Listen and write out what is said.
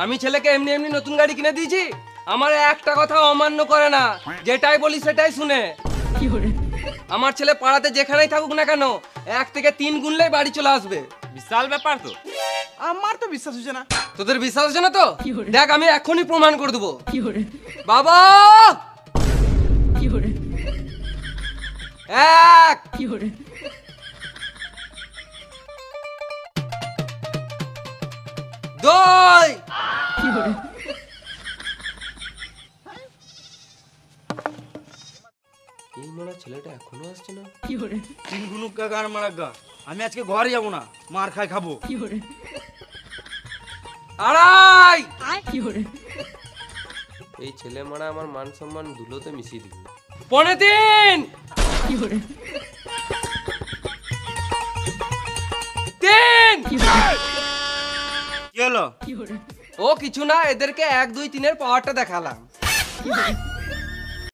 আমি ছেলেকে এমনি এমনি নতুন গাড়ি কিনে দিয়েছি, আমার একটা কথা অমান্য করে না, যেটাই বলি সেটাই শুনে। আমার ছেলে পাড়াতে যেখানেই থাকুক না কেন 1 থেকে 3 গুনলেই বাড়ি চলে আসবে। বিশাল ব্যাপার তো। আমার তো বিশ্বাস হচ্ছে না। তোদের বিশ্বাস হচ্ছে না তো দেখ, আমি এখনই প্রমাণ করে দেবো। বাবা 1 2 এই মনে ছেলেটা এখনো আসছে না। তিন গুনুকা গান মারাগা, আমি আজকে ঘরে যাবো না, মার খাই খাবো। 2.5 এই ছেলে মারা আমার মান সম্মান ধুলোতে মিশিয়ে দিবে। 3.25 3 কি হলো? ও কিছু না, এদেরকে 1 2 3 এর পাওয়ারটা দেখালাম।